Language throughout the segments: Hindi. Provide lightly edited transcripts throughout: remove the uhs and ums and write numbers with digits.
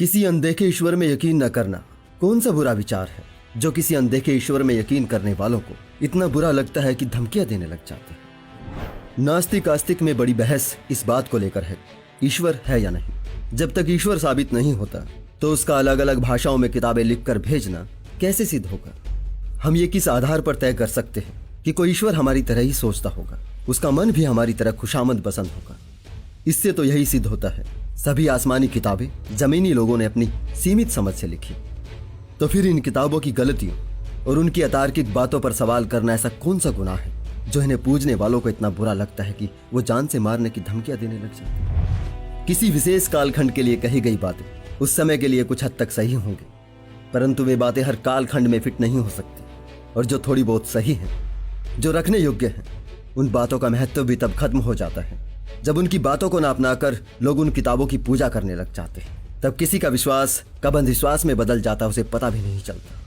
किसी अनदेखे ईश्वर में यकीन न करना कौन सा बुरा विचार है जो किसी अनदेखे ईश्वर में यकीन करने वालों को इतना बुरा लगता है कि धमकियां देने लग जाते हैं। नास्तिक आस्तिक में बड़ी बहस इस बात को लेकर है, ईश्वर है या नहीं। जब तक ईश्वर साबित नहीं होता तो उसका अलग अलग भाषाओं में किताबें लिखकर भेजना कैसे सिद्ध होगा। हम ये किस आधार पर तय कर सकते हैं कि कोई ईश्वर हमारी तरह ही सोचता होगा, उसका मन भी हमारी तरह खुशामद पसंद होगा। इससे तो यही सिद्ध होता है सभी आसमानी किताबें जमीनी लोगों ने अपनी सीमित समझ से लिखी। तो फिर इन किताबों की गलतियों और उनकी अतार्किक बातों पर सवाल करना ऐसा कौन सा गुनाह है जो इन्हें पूजने वालों को इतना बुरा लगता है कि वो जान से मारने की धमकियां देने लग जाते हैं। किसी विशेष कालखंड के लिए कही गई बातें उस समय के लिए कुछ हद तक सही होंगी, परंतु वे बातें हर कालखंड में फिट नहीं हो सकती। और जो थोड़ी बहुत सही हैं, जो रखने योग्य हैं, उन बातों का महत्व भी तब खत्म हो जाता है जब उनकी बातों को ना अपनाकर लोग उन किताबों की पूजा करने लग जाते हैं। तब किसी का विश्वास कब अंधविश्वास में बदल जाता उसे पता भी नहीं चलता।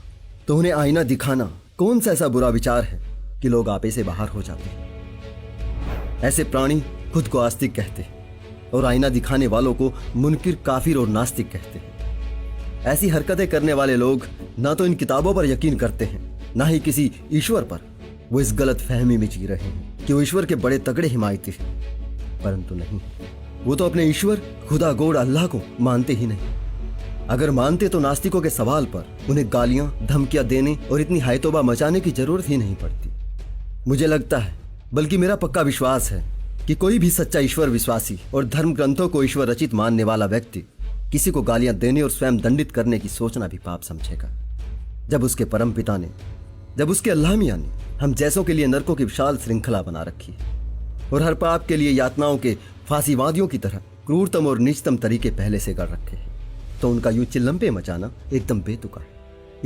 तो उन्हें आईना दिखाना कौन सा ऐसा बुरा विचार है कि लोग आपे से बाहर हो जाते हैं। ऐसे प्राणी खुद को आस्तिक कहते हैं और आईना दिखाने वालों को मुनकिर, काफिर और नास्तिक कहते हैं। ऐसी हरकतें करने वाले लोग ना तो इन किताबों पर यकीन करते हैं, ना ही किसी ईश्वर पर। वो इस गलत फहमी में जी रहे हैं कि वो ईश्वर के बड़े तगड़े हिमायती हैं, परंतु नहीं, वो तो अपने ईश्वर खुदा गोड़ अल्लाह को मानते ही नहीं। अगर मानते तो नास्तिकों के सवाल पर उन्हें गालियां, धमकियां देने और इतनी हायतोबा मचाने की जरूरत ही नहीं पड़ती। मुझे लगता है, बल्कि मेरा पक्का विश्वास है कि कोई भी सच्चा ईश्वर विश्वासी और धर्म ग्रंथों को ईश्वर रचित मानने वाला व्यक्ति किसी को गालियां देने और स्वयं दंडित करने की सोचना भी पाप समझेगा। जब उसके परम पिता ने, जब उसके अल्लाह मियां ने हम जैसों के लिए नरकों की विशाल श्रृंखला बना रखी है और हर पाप के लिए यातनाओं के फांसीवादियों की तरह क्रूरतम और नीचतम तरीके पहले से कर रखे हैं, तो उनका यूं चिल्लम मचाना एकदम बेतुका है।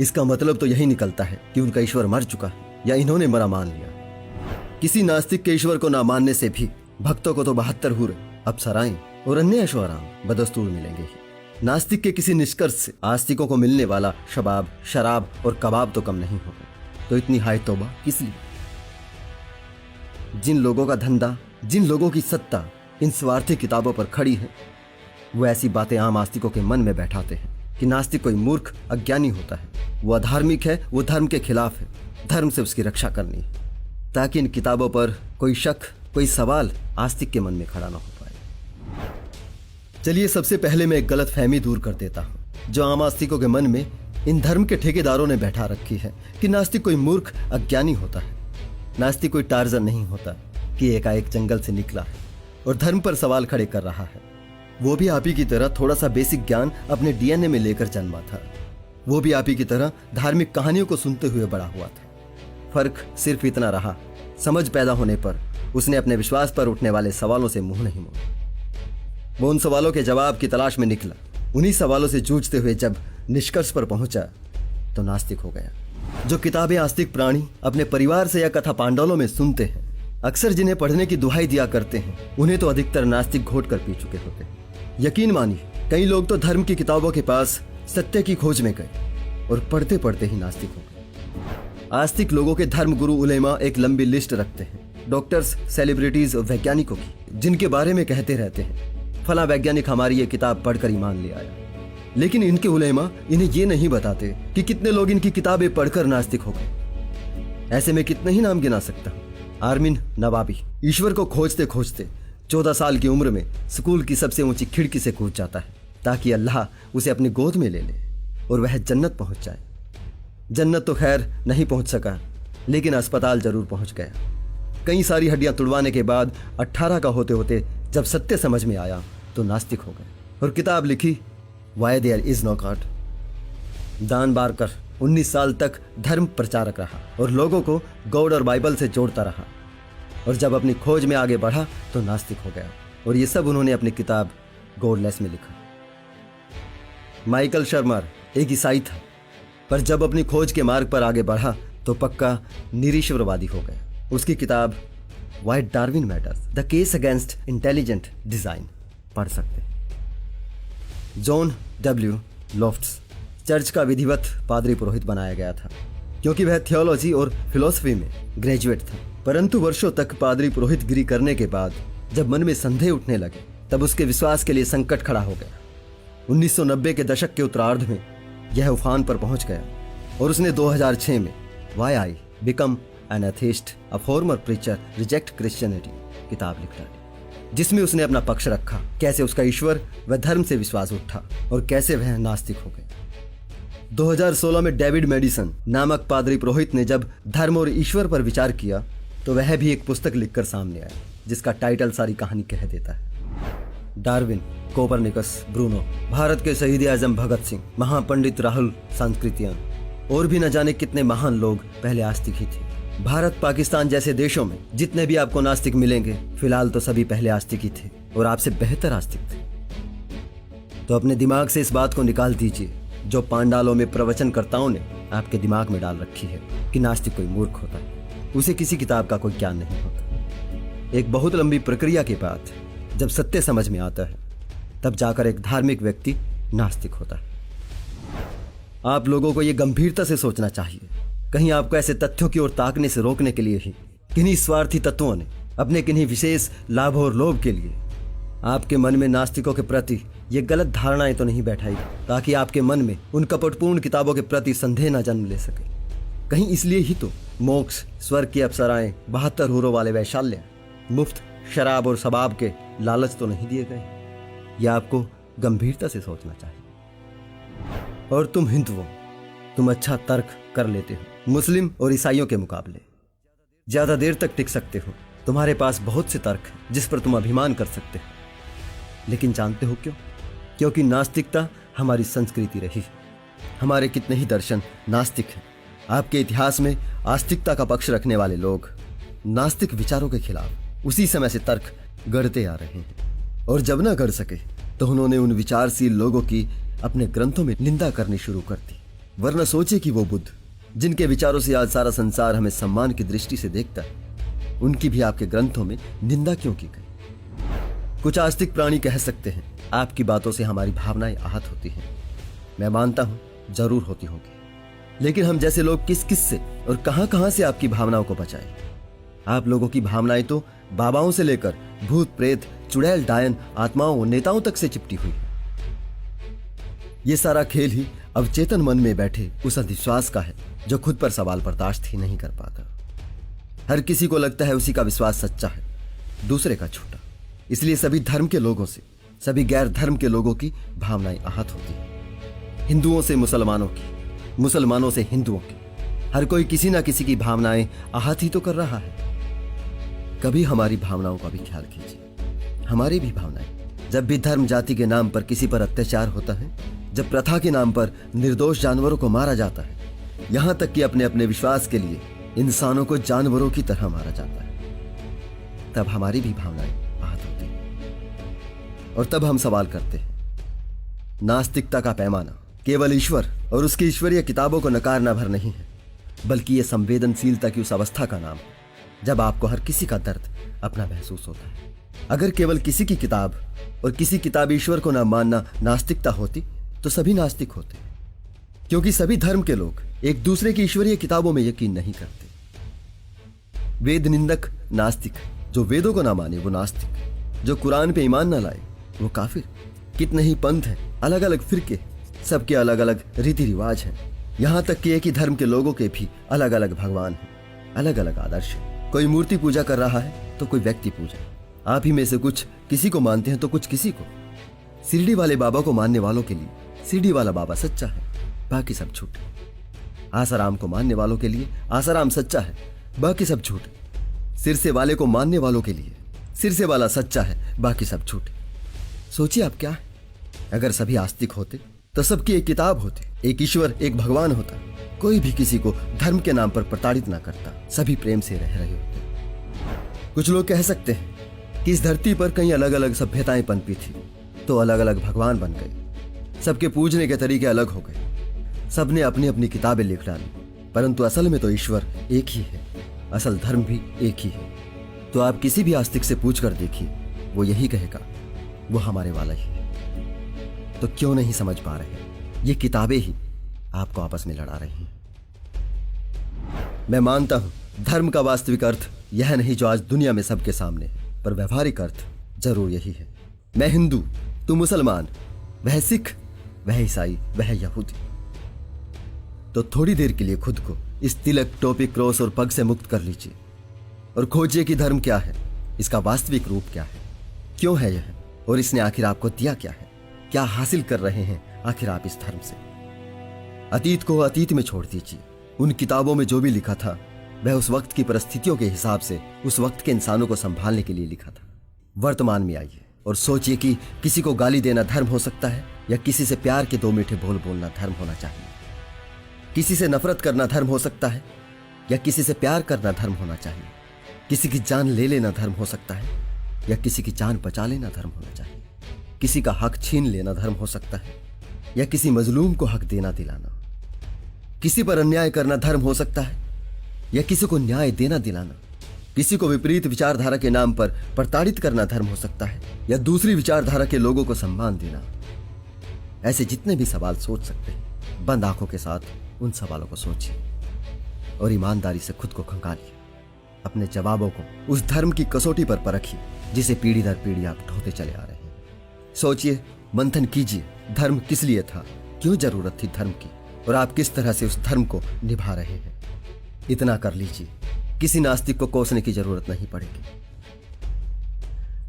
इसका मतलब तो यही निकलता है कि उनका ईश्वर मर चुका है या इन्होंने मरा मान लिया। किसी नास्तिक के ईश्वर को ना मानने से भी भक्तों को तो 72 हूर, अप्सराएं और अन्य ऐशोआराम बदस्तूर मिलेंगे ही। नास्तिक के किसी निष्कर्ष से आस्तिकों को मिलने वाला शबाब, शराब और कबाब तो कम नहीं होगा। तो इतनी हाय तौबा किस लिए? जिन लोगों का धंधा, जिन लोगों की सत्ता इन स्वार्थी किताबों पर खड़ी है, वो ऐसी बातें आम आस्तिकों के मन में बैठाते हैं कि नास्तिक कोई मूर्ख, अज्ञानी होता है, वो अधार्मिक है, वो धर्म के खिलाफ है, धर्म से उसकी रक्षा करनी है, ताकि इन किताबों पर कोई शक, कोई सवाल आस्तिक के मन में खड़ा ना हो पाए। चलिए, सबसे पहले मैं एक गलत फहमी दूर कर देता हूं जो आम आस्तिकों के मन में इन धर्म के ठेकेदारों ने बैठा रखी है कि नास्तिक कोई मूर्ख, अज्ञानी होता है। नास्तिक कोई टार्जन नहीं होता कि एकाएक जंगल से निकला है और धर्म पर सवाल खड़े कर रहा है। वो भी आप ही की तरह थोड़ा सा बेसिक ज्ञान अपने डीएनए में लेकर जन्मा था। वो भी आप ही की तरह धार्मिक कहानियों को सुनते हुए बड़ा हुआ था। फर्क सिर्फ इतना रहा, समझ पैदा होने पर उसने अपने विश्वास पर उठने वाले सवालों से मुंह नहीं मोड़ा। वो उन सवालों के जवाब की तलाश में निकला। उन्हीं सवालों से जूझते हुए जब निष्कर्ष पर पहुंचा तो नास्तिक हो गया। जो किताबें आस्तिक प्राणी अपने परिवार से या कथा पांडवों में सुनते हैं, अक्सर जिन्हें पढ़ने की दुहाई दिया करते हैं, उन्हें तो अधिकतर नास्तिक घोट कर पी चुके होते हैं। यकीन मानिए, कई लोग तो धर्म की किताबों के पास सत्य की खोज में गए और पढ़ते पढ़ते ही नास्तिक हो गए। आस्तिक लोगों के धर्म गुरु उलेमा एक लंबी लिस्ट रखते हैं, डॉक्टर्स, सेलिब्रिटीज और वैज्ञानिकों की, जिनके बारे में कहते रहते हैं फला वैज्ञानिक हमारी ये किताब पढ़कर ईमान ले आया। लेकिन इनके उलेमा इन्हें ये नहीं बताते कि कितने लोग इनकी किताबें पढ़कर नास्तिक हो गए। ऐसे में कितने ही नाम गिना सकता हूं। आर्मिन नवाबी ईश्वर को खोजते खोजते 14 साल की उम्र में स्कूल की सबसे ऊंची खिड़की से कूद जाता है ताकि अल्लाह उसे अपनी गोद में ले ले और वह जन्नत पहुंच जाए। जन्नत तो खैर नहीं पहुंच सका, लेकिन अस्पताल जरूर पहुंच गया। कई सारी हड्डियां तुड़वाने के बाद 18 का होते होते जब सत्य समझ में आया तो नास्तिक हो गए और किताब लिखी why there is no God. Dan Barker 19 साल तक धर्म प्रचारक रहा और लोगों को गॉड और बाइबल से जोड़ता रहा, और जब अपनी खोज में आगे बढ़ा तो नास्तिक हो गया। और ये सब उन्होंने अपनी किताब गॉडलेस में लिखा। माइकल शर्मर एक ईसाई था, पर जब अपनी खोज के मार्ग पर आगे बढ़ा तो पक्का निरीश्वरवादी हो गया। उसकी किताब why Darwin matters, the case against intelligent design पढ़ सकते हैं। जॉन डब्ल्यू लॉफ्ट्स चर्च का विधिवत पादरी पुरोहित बनाया गया था क्योंकि वह थियोलॉजी और फिलॉसफी में ग्रेजुएट था। परंतु वर्षों तक पादरी पुरोहित गिरी करने के बाद जब मन में संदेह उठने लगे, तब उसके विश्वास के लिए संकट खड़ा हो गया। 1990 के दशक के उत्तरार्ध में यह उफान पर पहुंच गया और उसने 2006 में why I became an atheist a former preacher reject Christianity किताब लिख डाली, जिसमें उसने अपना पक्ष रखा, कैसे उसका ईश्वर व धर्म से विश्वास उठा और कैसे वह नास्तिक हो गए। 2016 में डेविड मेडिसन नामक पादरी पुरोहित ने जब धर्म और ईश्वर पर विचार किया तो वह भी एक पुस्तक लिखकर सामने आया जिसका टाइटल सारी कहानी कह देता है। डार्विन, कोपरनिकस, ब्रूनो, भारत के शहीद आजम भगत सिंह, महापंडित राहुल सांकृत्यान और भी न जाने कितने महान लोग पहले आस्तिक ही थे। भारत, पाकिस्तान जैसे देशों में जितने भी आपको नास्तिक मिलेंगे, फिलहाल तो सभी पहले आस्तिक ही थे और आपसे बेहतर आस्तिक थे। तो अपने दिमाग से इस बात को निकाल दीजिए जो पांडालों में प्रवचनकर्ताओं ने आपके दिमाग में डाल रखी है कि नास्तिक कोई मूर्ख होता है, उसे किसी किताब का कोई ज्ञान नहीं होता। एक बहुत लंबी प्रक्रिया के बाद जब सत्य समझ में आता है तब जाकर एक धार्मिक व्यक्ति नास्तिक होता है। आप लोगों को यह गंभीरता से सोचना चाहिए, कहीं आपको ऐसे तथ्यों की ओर ताकने से रोकने के लिए ही किन्हीं स्वार्थी तत्वों ने अपने किन्हीं विशेष लाभ और लोभ के लिए आपके मन में नास्तिकों के प्रति ये गलत धारणाएं तो नहीं बैठाई ताकि आपके मन में उन कपटपूर्ण किताबों के प्रति संदेह न जन्म ले सके। कहीं इसलिए ही तो मोक्ष, स्वर्ग की अप्सराएं, 72 हूरों वाले वैशाल्य, मुफ्त शराब और शबाब के लालच तो नहीं दिए गए। यह आपको गंभीरता से सोचना चाहिए। और तुम हिंदुओं, तुम अच्छा तर्क कर लेते हो मुस्लिम और ईसाइयों के मुकाबले, ज्यादा देर तक टिक सकते हो, तुम्हारे पास बहुत से तर्क हैं जिस पर तुम अभिमान कर सकते हो। लेकिन जानते हो क्यों? क्योंकि नास्तिकता हमारी संस्कृति रही। हमारे कितने ही दर्शन नास्तिक हैं। आपके इतिहास में आस्तिकता का पक्ष रखने वाले लोग नास्तिक विचारों के खिलाफ उसी समय से तर्क गढ़ते आ रहे हैं और जब न गढ़ सके तो उन्होंने उन विचारशील लोगों की अपने ग्रंथों में निंदा करनी शुरू कर दी। वरना सोचे कि वो बुद्ध जिनके विचारों से आज सारा संसार हमें सम्मान की दृष्टि से देखता है, उनकी भी आपके ग्रंथों में निंदा क्यों की गई? कुछ आस्तिक प्राणी कह सकते हैं आपकी बातों से हमारी भावनाएं आहत होती हैं। मैं मानता हूं जरूर होती होगी, लेकिन हम जैसे लोग किस किस से और कहां कहां से आपकी भावनाओं को बचाएं? आप लोगों की भावनाएं तो बाबाओं से लेकर भूत प्रेत, चुड़ैल डायन, आत्माओं और नेताओं तक से चिपटी हुई है। ये सारा खेल ही अवचेतन मन में बैठे उस अंधविश्वास का है जो खुद पर सवाल बर्दाश्त ही नहीं कर पाता। हर किसी को लगता है उसी का विश्वास सच्चा है, दूसरे का झूठा। इसलिए सभी धर्म के लोगों से, सभी गैर धर्म के लोगों की भावनाएं आहत होती हैं। हिंदुओं से मुसलमानों की, मुसलमानों से हिंदुओं की, हर कोई किसी ना किसी की भावनाएं आहत ही तो कर रहा है। कभी हमारी भावनाओं का भी ख्याल कीजिए। हमारी भी भावनाएं, जब भी धर्म जाति के नाम पर किसी पर अत्याचार होता है, जब प्रथा के नाम पर निर्दोष जानवरों को मारा जाता है, यहां तक कि अपने अपने विश्वास के लिए इंसानों को जानवरों की तरह मारा जाता है, तब हमारी भी भावनाएं आहत होती हैं। और तब हम सवाल करते हैं, नास्तिकता का पैमाना केवल ईश्वर और उसकी ईश्वरीय किताबों को नकारना भर नहीं है, बल्कि यह संवेदनशीलता की उस अवस्था का नाम है जब आपको हर किसी का दर्द अपना महसूस होता है। अगर केवल किसी की किताब और किसी किताब ईश्वर को न मानना नास्तिकता होती तो सभी नास्तिक होते, क्योंकि सभी धर्म के लोग एक दूसरे की ईश्वरीय किताबों में यकीन नहीं करते। वेद निंदक नास्तिक, जो वेदों को ना माने वो नास्तिक, जो कुरान पे ईमान ना लाए वो काफिर। कितने ही पंथ हैं, अलग अलग फिरके, सबके अलग अलग रीति रिवाज हैं। यहां तक कि एक ही धर्म के लोगों के भी अलग अलग भगवान हैं, अलग अलग आदर्श हैं। कोई मूर्ति पूजा कर रहा है तो कोई व्यक्ति पूजा। आप ही में से कुछ किसी को मानते हैं तो कुछ किसी को। शिरडी वाले बाबा को मानने वालों के लिए शिरडी वाला बाबा सच्चा है, बाकी सब झूठ। आसाराम को मानने वालों के लिए आसाराम सच्चा है, बाकी सब झूठ। सिरसे वाले को मानने वालों के लिए सिरसे वाला सच्चा है, बाकी सब झूठ। सोचिए आप क्या है? अगर सभी आस्तिक होते तो सबकी एक किताब होती, एक ईश्वर, एक भगवान होता, कोई भी किसी को धर्म के नाम पर प्रताड़ित ना करता, सभी प्रेम से रह रहे होते। कुछ लोग कह सकते हैं कि इस धरती पर कई अलग अलग सभ्यताएं पनपी थी तो अलग अलग भगवान बन गए, सबके पूजने के तरीके अलग हो गए, सबने अपनी अपनी किताबें लिख डाली, परंतु असल में तो ईश्वर एक ही है, असल धर्म भी एक ही है। तो आप किसी भी आस्तिक से पूछ कर देखिए, वो यही कहेगा वो हमारे वाला ही है। तो क्यों नहीं समझ पा रहे? ये किताबें ही आपको आपस में लड़ा रही हैं। मैं मानता हूं धर्म का वास्तविक अर्थ यह नहीं जो आज दुनिया में सबके सामने है, पर व्यवहारिक अर्थ जरूर यही है। मैं हिंदू, तू मुसलमान, वह सिख, वह ईसाई, वह यहूदी। तो थोड़ी देर के लिए खुद को इस तिलक, टोपी, क्रॉस और पग से मुक्त कर लीजिए और खोजिए कि धर्म क्या है, इसका वास्तविक रूप क्या है, क्यों है यह, और इसने आखिर आपको दिया क्या है, क्या हासिल कर रहे हैं आखिर आप इस धर्म से। अतीत को अतीत में छोड़ दीजिए। उन किताबों में जो भी लिखा था वह उस वक्त की परिस्थितियों के हिसाब से उस वक्त के इंसानों को संभालने के लिए लिखा था। वर्तमान में आइए और सोचिए कि किसी को गाली देना धर्म हो सकता है या किसी से प्यार के 2 मीठे बोल बोलना धर्म होना चाहिए। किसी से नफरत करना धर्म हो सकता है या किसी से प्यार करना धर्म होना चाहिए। किसी की जान ले लेना धर्म हो सकता है या किसी की जान बचा लेना धर्म होना चाहिए। किसी का हक छीन लेना धर्म हो सकता है या किसी मजलूम को हक देना दिलाना। किसी पर अन्याय करना धर्म हो सकता है या किसी को न्याय देना दिलाना। किसी को विपरीत विचारधारा के नाम पर प्रताड़ित करना धर्म हो सकता है या दूसरी विचारधारा के लोगों को सम्मान देना। ऐसे जितने भी सवाल सोच सकते हैं, बंद आंखों के साथ उन सवालों को सोचिए और ईमानदारी से खुद को खंगालिए। अपने जवाबों को उस धर्म की कसौटी पर परखिए जिसे पीढ़ी दर पीढ़ी आप ढोते चले आ रहे हैं। सोचिए, मंथन कीजिए, धर्म किस लिए था, क्यों जरूरत थी धर्म की, और आप किस तरह से उस धर्म को निभा रहे हैं। इतना कर लीजिए, किसी नास्तिक को कोसने की जरूरत नहीं पड़ेगी।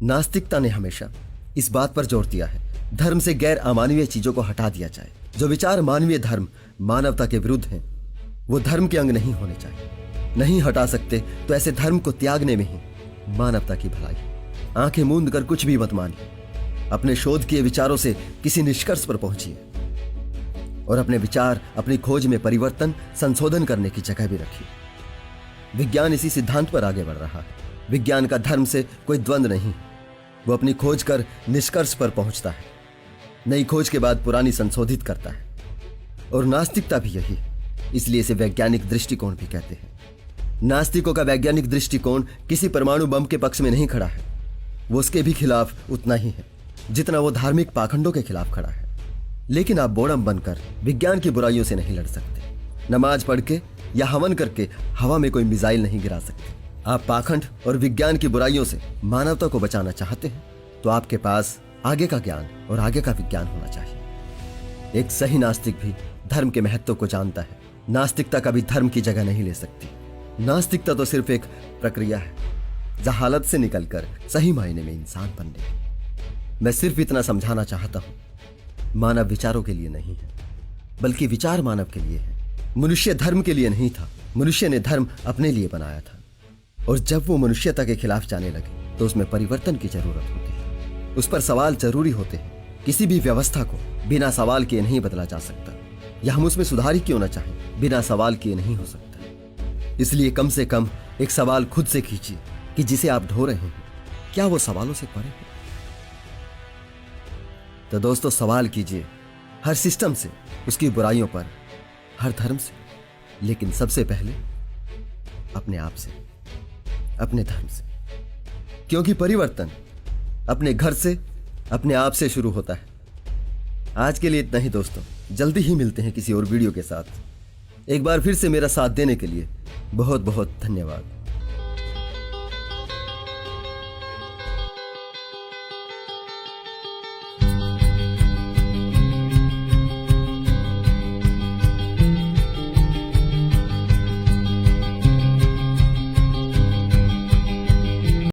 नास्तिकता ने हमेशा इस बात पर जोर दिया है धर्म से गैर अमानवीय चीजों को हटा दिया जाए। जो विचार मानवीय धर्म मानवता के विरुद्ध हैं, वो धर्म के अंग नहीं होने चाहिए। नहीं हटा सकते तो ऐसे धर्म को त्यागने में ही मानवता की भलाई है। आंखें मूंद कर कुछ भी मत मानिए। अपने शोध किए विचारों से किसी निष्कर्ष पर पहुंचिए और अपने विचार, अपनी खोज में परिवर्तन, संशोधन करने की जगह भी रखिए। विज्ञान इसी सिद्धांत पर आगे बढ़ रहा है। विज्ञान का धर्म से कोई द्वंद्व नहीं। वो अपनी खोज कर निष्कर्ष पर पहुंचता है, नई खोज के बाद पुरानी संशोधित करता है। और नास्तिकता भी यही है, इसलिए इसे वैज्ञानिक दृष्टिकोण भी कहते हैं। नास्तिकों का वैज्ञानिक दृष्टिकोण किसी परमाणु बम के पक्ष में नहीं खड़ा है। वो उसके भी खिलाफ उतना ही है जितना वो धार्मिक पाखंडों के खिलाफ खड़ा है। लेकिन आप बोड़म बनकर विज्ञान की बुराइयों से नहीं लड़ सकते। नमाज पढ़ के या हवन करके हवा में कोई मिसाइल नहीं गिरा सकते। आप पाखंड और विज्ञान की बुराइयों से मानवता को बचाना चाहते हैं तो आपके पास आगे का ज्ञान और आगे का विज्ञान होना चाहिए। एक सही नास्तिक भी धर्म के महत्व को जानता है। नास्तिकता कभी धर्म की जगह नहीं ले सकती। नास्तिकता तो सिर्फ एक प्रक्रिया है, जहालत से निकलकर सही मायने में इंसान बनने की। मैं सिर्फ इतना समझाना चाहता हूं, मानव विचारों के लिए नहीं है, बल्कि विचार मानव के लिए है। मनुष्य धर्म के लिए नहीं था, मनुष्य ने धर्म अपने लिए बनाया था। और जब वो मनुष्यता के खिलाफ जाने लगे तो उसमें परिवर्तन की जरूरत होती है। उस पर सवाल जरूरी होते हैं। किसी भी व्यवस्था को बिना सवाल किए नहीं बदला जा सकता, या हम उसमें सुधार ही क्यों ना चाहें, बिना सवाल किए नहीं हो सकता। इसलिए कम से कम एक सवाल खुद से कीजिए कि जिसे आप ढो रहे हैं, क्या वो सवालों से परे है? तो दोस्तों, सवाल कीजिए हर सिस्टम से, उसकी बुराइयों पर, हर धर्म से, लेकिन सबसे पहले अपने आप से, अपने धर्म से। क्योंकि परिवर्तन अपने घर से, अपने आप से शुरू होता है। आज के लिए इतना ही दोस्तों, जल्दी ही मिलते हैं किसी और वीडियो के साथ। एक बार फिर से मेरा साथ देने के लिए बहुत बहुत धन्यवाद।